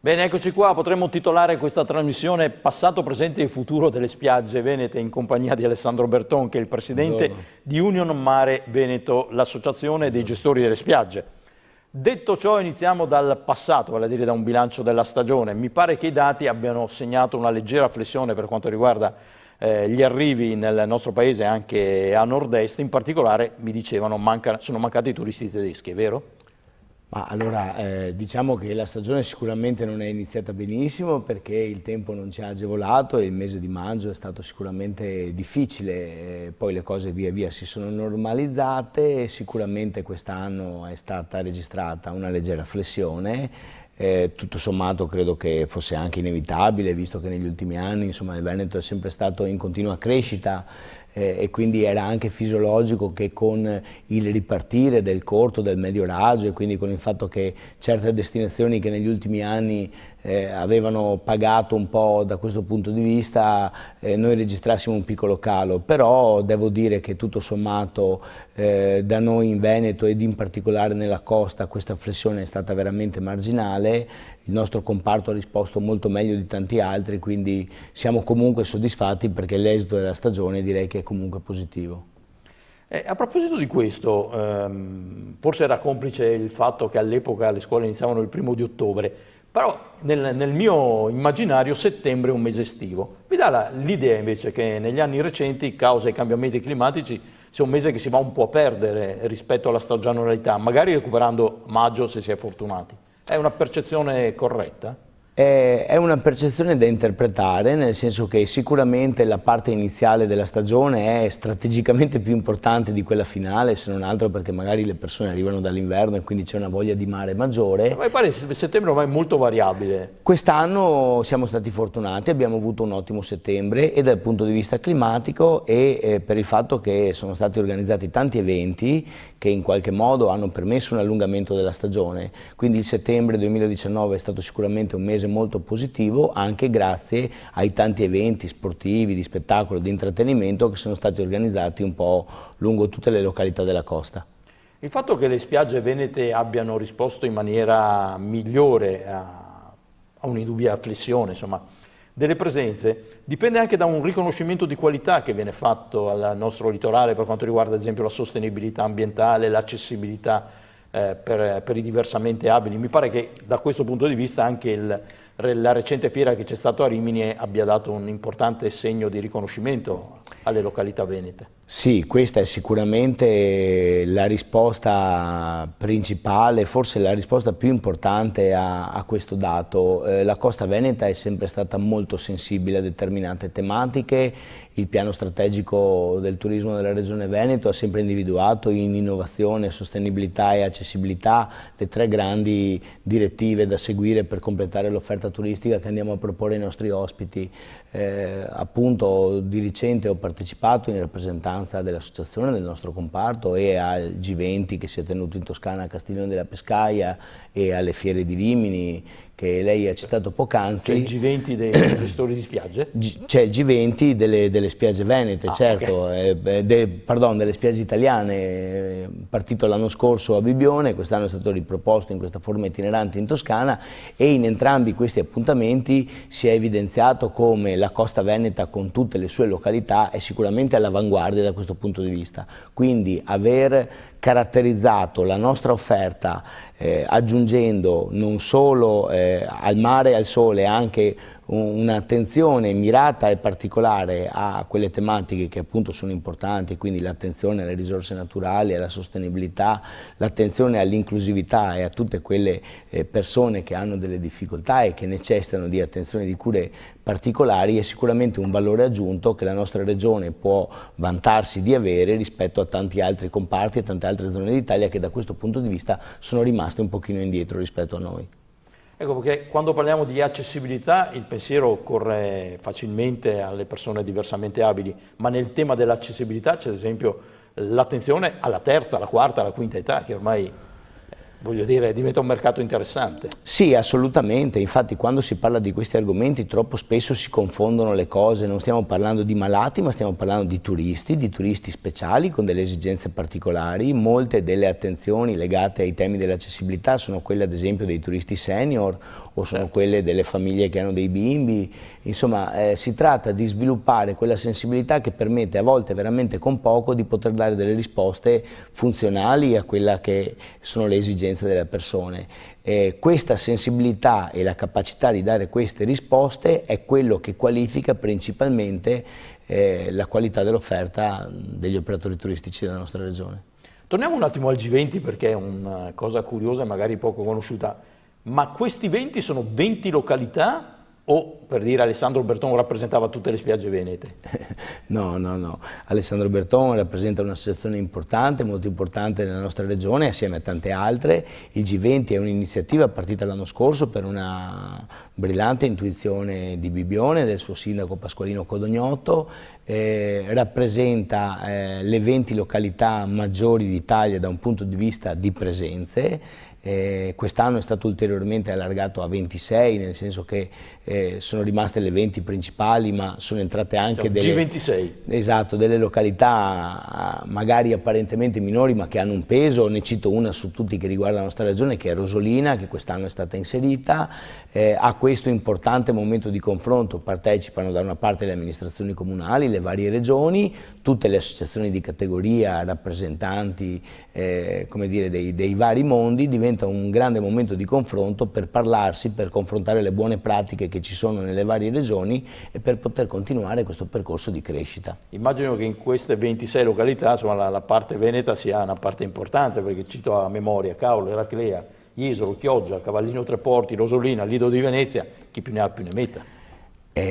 Bene, eccoci qua, potremmo titolare questa trasmissione Passato, presente e futuro delle spiagge venete in compagnia di Alessandro Berton, che è il presidente di Union Mare Veneto, l'associazione dei gestori delle spiagge. Detto ciò, iniziamo dal passato, vale a dire da un bilancio della stagione. Mi pare che i dati abbiano segnato una leggera flessione per quanto riguarda gli arrivi nel nostro paese, anche a nord-est. In particolare, mi dicevano, sono mancati i turisti tedeschi, è vero? Ma allora, diciamo che la stagione sicuramente non è iniziata benissimo perché il tempo non ci ha agevolato e il mese di maggio è stato sicuramente difficile, poi le cose via via si sono normalizzate e sicuramente quest'anno è stata registrata una leggera flessione. Tutto sommato credo che fosse anche inevitabile, visto che negli ultimi anni insomma, il Veneto è sempre stato in continua crescita e quindi era anche fisiologico che con il ripartire del corto, del medio raggio e quindi con il fatto che certe destinazioni che negli ultimi anni avevano pagato un po' da questo punto di vista, noi registrassimo un piccolo calo, però devo dire che tutto sommato da noi in Veneto ed in particolare nella costa questa flessione è stata veramente marginale, il nostro comparto ha risposto molto meglio di tanti altri, quindi siamo comunque soddisfatti perché l'esito della stagione direi che è comunque positivo. A proposito di questo, forse era complice il fatto che all'epoca le scuole iniziavano il 1° di ottobre, però nel mio immaginario settembre è un mese estivo. Mi dà l'idea invece che negli anni recenti, causa i cambiamenti climatici, sia un mese che si va un po' a perdere rispetto alla stagionalità, magari recuperando maggio se si è fortunati. È una percezione corretta? È una percezione da interpretare, nel senso che sicuramente la parte iniziale della stagione è strategicamente più importante di quella finale, se non altro perché magari le persone arrivano dall'inverno e quindi c'è una voglia di mare maggiore. Ma mi pare che settembre ormai è molto variabile. Quest'anno siamo stati fortunati, abbiamo avuto un ottimo settembre e dal punto di vista climatico e per il fatto che sono stati organizzati tanti eventi che in qualche modo hanno permesso un allungamento della stagione, quindi il settembre 2019 è stato sicuramente un mese molto positivo anche grazie ai tanti eventi sportivi, di spettacolo, di intrattenimento che sono stati organizzati un po' lungo tutte le località della costa. Il fatto che le spiagge venete abbiano risposto in maniera migliore a un'indubbia flessione, insomma, delle presenze, dipende anche da un riconoscimento di qualità che viene fatto al nostro litorale per quanto riguarda ad esempio la sostenibilità ambientale, l'accessibilità per i diversamente abili. Mi pare che da questo punto di vista anche la recente fiera che c'è stata a Rimini abbia dato un importante segno di riconoscimento alle località venete. Sì, questa è sicuramente la risposta principale, forse la risposta più importante a questo dato. La costa veneta è sempre stata molto sensibile a determinate tematiche, il piano strategico del turismo della Regione Veneto ha sempre individuato in innovazione, sostenibilità e accessibilità le 3 grandi direttive da seguire per completare l'offerta turistica che andiamo a proporre ai nostri ospiti. Appunto di recente ho partecipato in rappresentanza dell'associazione del nostro comparto e al G20 che si è tenuto in Toscana a Castiglione della Pescaia e alle fiere di Rimini che lei ha citato poc'anzi. C'è il G20 dei gestori di spiagge? C'è il G20 delle spiagge venete, certo, okay. Delle spiagge italiane, partito l'anno scorso a Bibbione, quest'anno è stato riproposto in questa forma itinerante in Toscana e in entrambi questi appuntamenti si è evidenziato come la costa veneta con tutte le sue località è sicuramente all'avanguardia da questo punto di vista, quindi aver caratterizzato la nostra offerta aggiungendo non solo al mare e al sole anche un'attenzione mirata e particolare a quelle tematiche che appunto sono importanti, quindi l'attenzione alle risorse naturali, alla sostenibilità, l'attenzione all'inclusività e a tutte quelle persone che hanno delle difficoltà e che necessitano di attenzione e di cure particolari, è sicuramente un valore aggiunto che la nostra regione può vantarsi di avere rispetto a tanti altri comparti e tante altre zone d'Italia che da questo punto di vista sono rimaste un pochino indietro rispetto a noi. Ecco, perché quando parliamo di accessibilità il pensiero corre facilmente alle persone diversamente abili, ma nel tema dell'accessibilità c'è ad esempio l'attenzione alla terza, alla quarta, alla quinta età, che ormai voglio dire, diventa un mercato interessante. Sì, assolutamente, infatti quando si parla di questi argomenti troppo spesso si confondono le cose, non stiamo parlando di malati ma stiamo parlando di turisti speciali con delle esigenze particolari. Molte delle attenzioni legate ai temi dell'accessibilità sono quelle ad esempio dei turisti senior o sono quelle delle famiglie che hanno dei bimbi, insomma si tratta di sviluppare quella sensibilità che permette a volte veramente con poco di poter dare delle risposte funzionali a quella che sono le esigenze delle persone. Questa sensibilità e la capacità di dare queste risposte è quello che qualifica principalmente la qualità dell'offerta degli operatori turistici della nostra regione. Torniamo un attimo al G20 perché è una cosa curiosa e magari poco conosciuta, ma questi 20 sono 20 località o, per dire, Alessandro Berton rappresentava tutte le spiagge venete? No. Alessandro Berton rappresenta un'associazione importante, molto importante nella nostra regione, assieme a tante altre. Il G20 è un'iniziativa partita l'anno scorso per una brillante intuizione di Bibbione, del suo sindaco Pasqualino Codognotto. Rappresenta le 20 località maggiori d'Italia da un punto di vista di presenze. Quest'anno è stato ulteriormente allargato a 26, nel senso che sono rimaste le 20 principali, ma sono entrate anche delle località magari apparentemente minori ma che hanno un peso. Ne cito una su tutti che riguarda la nostra regione, che è Rosolina, che quest'anno è stata inserita. A questo importante momento di confronto partecipano da una parte le amministrazioni comunali, le varie regioni, tutte le associazioni di categoria, rappresentanti come dire, dei vari mondi. Diventa un grande momento di confronto per parlarsi, per confrontare le buone pratiche che ci sono nelle varie regioni e per poter continuare questo percorso di crescita. Immagino che in queste 26 località insomma, la parte veneta sia una parte importante, perché cito a memoria Caolo, Eraclea, Jesolo, Chioggia, Cavallino Treporti, Rosolina, Lido di Venezia, chi più ne ha più ne metta.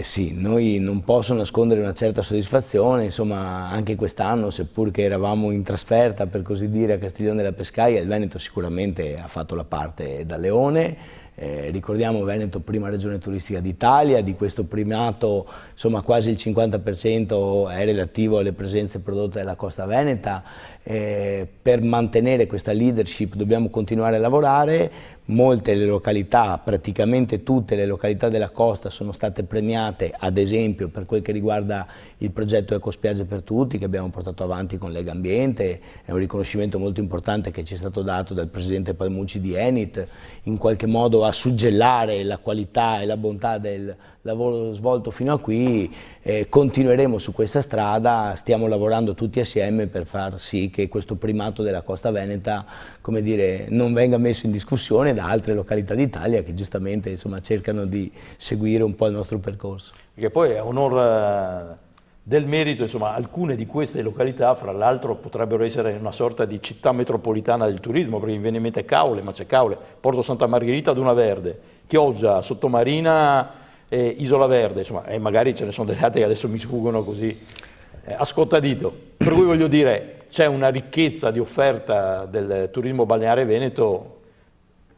Sì, noi non posso nascondere una certa soddisfazione, insomma anche quest'anno, seppur che eravamo in trasferta per così dire a Castiglione della Pescaia, il Veneto sicuramente ha fatto la parte da leone. Ricordiamo Veneto prima regione turistica d'Italia, di questo primato insomma quasi il 50% è relativo alle presenze prodotte dalla costa veneta. Per mantenere questa leadership dobbiamo continuare a lavorare. Molte le località, praticamente tutte le località della costa sono state premiate, ad esempio per quel che riguarda il progetto Ecospiagge per Tutti che abbiamo portato avanti con Lega Ambiente. È un riconoscimento molto importante che ci è stato dato dal presidente Palmucci di Enit, in qualche modo a suggellare la qualità e la bontà del lavoro svolto fino a qui. Continueremo su questa strada, stiamo lavorando tutti assieme per far sì che questo primato della costa veneta, come dire, non venga messo in discussione da altre località d'Italia che giustamente insomma, cercano di seguire un po' il nostro percorso. Perché poi a onor del merito, insomma, alcune di queste località, fra l'altro, potrebbero essere una sorta di città metropolitana del turismo, perché mi viene in mente Caule, ma c'è Caule, Porto Santa Margherita, Duna Verde, Chioggia, Sottomarina, Isola Verde, insomma, e magari ce ne sono delle altre che adesso mi sfuggono così a scottadito. Per cui voglio dire, c'è una ricchezza di offerta del turismo balneare veneto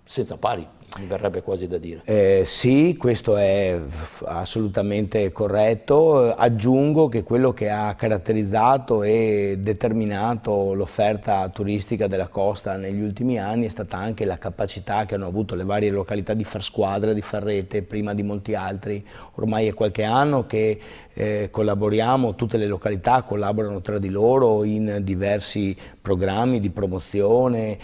senza pari, mi verrebbe quasi da dire. Sì, questo è assolutamente corretto. Aggiungo che quello che ha caratterizzato e determinato l'offerta turistica della costa negli ultimi anni è stata anche la capacità che hanno avuto le varie località di far squadra, di far rete, prima di molti altri. Ormai è qualche anno che collaboriamo, tutte le località collaborano tra di loro in diversi programmi di promozione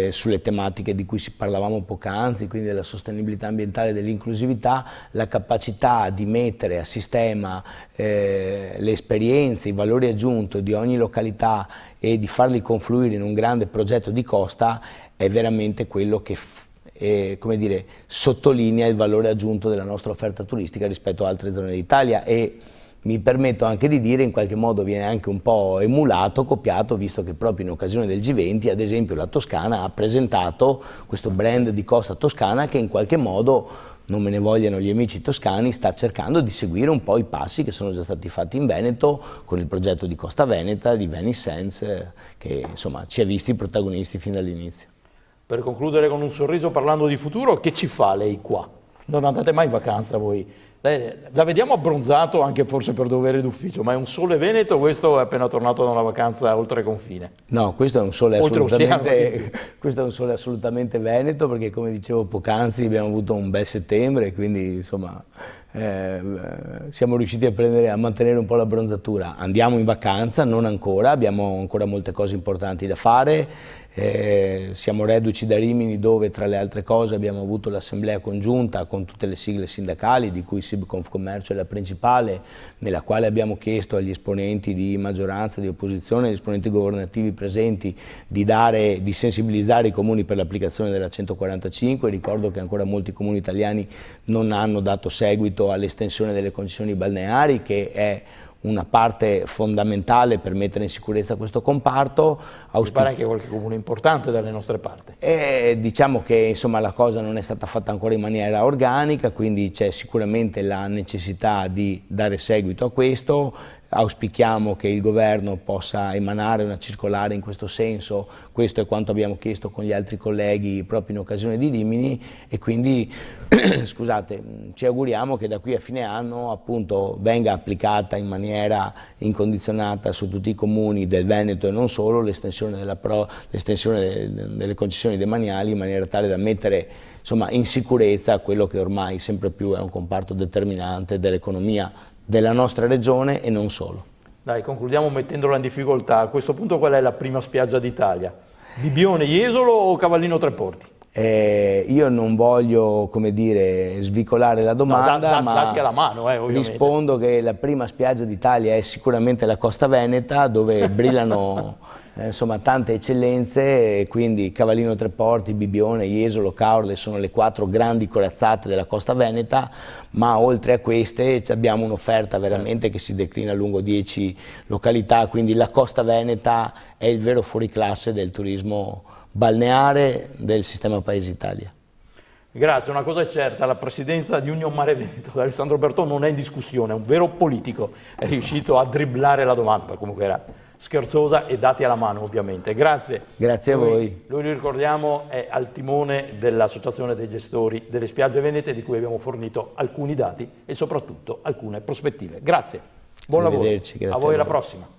sulle tematiche di cui parlavamo poc'anzi, quindi della sostenibilità ambientale e dell'inclusività. La capacità di mettere a sistema le esperienze, i valori aggiunti di ogni località e di farli confluire in un grande progetto di costa è veramente quello che come dire, sottolinea il valore aggiunto della nostra offerta turistica rispetto a altre zone d'Italia e mi permetto anche di dire in qualche modo viene anche un po' emulato, copiato, visto che proprio in occasione del G20 ad esempio la Toscana ha presentato questo brand di Costa Toscana che in qualche modo, non me ne vogliano gli amici toscani, sta cercando di seguire un po' i passi che sono già stati fatti in Veneto con il progetto di Costa Veneta, di Venice Sense, che insomma ci ha visti protagonisti fin dall'inizio. Per concludere con un sorriso parlando di futuro, che ci fa lei qua? Non andate mai in vacanza voi? La vediamo abbronzato anche forse per dovere d'ufficio, ma è un sole veneto, questo è appena tornato da una vacanza oltre confine. No, questo è un sole Oltreoceano, questo è un sole assolutamente veneto, perché come dicevo poc'anzi abbiamo avuto un bel settembre, quindi insomma siamo riusciti a mantenere un po' l'abbronzatura. Andiamo in vacanza, non ancora, abbiamo ancora molte cose importanti da fare. Siamo reduci da Rimini, dove tra le altre cose abbiamo avuto l'assemblea congiunta con tutte le sigle sindacali, di cui Sibconfcommercio è la principale, nella quale abbiamo chiesto agli esponenti di maggioranza, di opposizione, agli esponenti governativi presenti di sensibilizzare i comuni per l'applicazione della 145. Ricordo che ancora molti comuni italiani non hanno dato seguito all'estensione delle concessioni balneari, che è una parte fondamentale per mettere in sicurezza questo comparto. Mi pare anche qualche comune importante dalle nostre parti. Diciamo che insomma, la cosa non è stata fatta ancora in maniera organica, quindi c'è sicuramente la necessità di dare seguito a questo. Auspichiamo che il governo possa emanare una circolare in questo senso, questo è quanto abbiamo chiesto con gli altri colleghi proprio in occasione di Rimini, e quindi scusate, ci auguriamo che da qui a fine anno appunto venga applicata in maniera incondizionata su tutti i comuni del Veneto e non solo l'estensione delle concessioni demaniali, in maniera tale da mettere insomma, in sicurezza quello che ormai sempre più è un comparto determinante dell'economia della nostra regione e non solo. Dai, concludiamo mettendola in difficoltà. A questo punto qual è la prima spiaggia d'Italia? Bibbione, Jesolo o Cavallino Treporti? Io non voglio, come dire, svicolare la domanda, no, dati alla mano, rispondo che la prima spiaggia d'Italia è sicuramente la Costa Veneta, dove brillano insomma, tante eccellenze, e quindi Cavallino Treporti, Bibbione, Jesolo, Caorle sono le 4 grandi corazzate della Costa Veneta, ma oltre a queste abbiamo un'offerta veramente che si declina lungo 10 località, quindi la Costa Veneta è il vero fuoriclasse del turismo balneare del sistema Paese Italia. Grazie, una cosa è certa, la presidenza di Union Mare Veneto da Alessandro Berton non è in discussione, è un vero politico, è riuscito a dribblare la domanda, ma comunque era scherzosa e dati alla mano ovviamente. Grazie. Grazie a voi. Noi lo ricordiamo, è al timone dell'Associazione dei Gestori delle Spiagge Venete, di cui abbiamo fornito alcuni dati e soprattutto alcune prospettive. Grazie, buon lavoro, Grazie a voi alla prossima.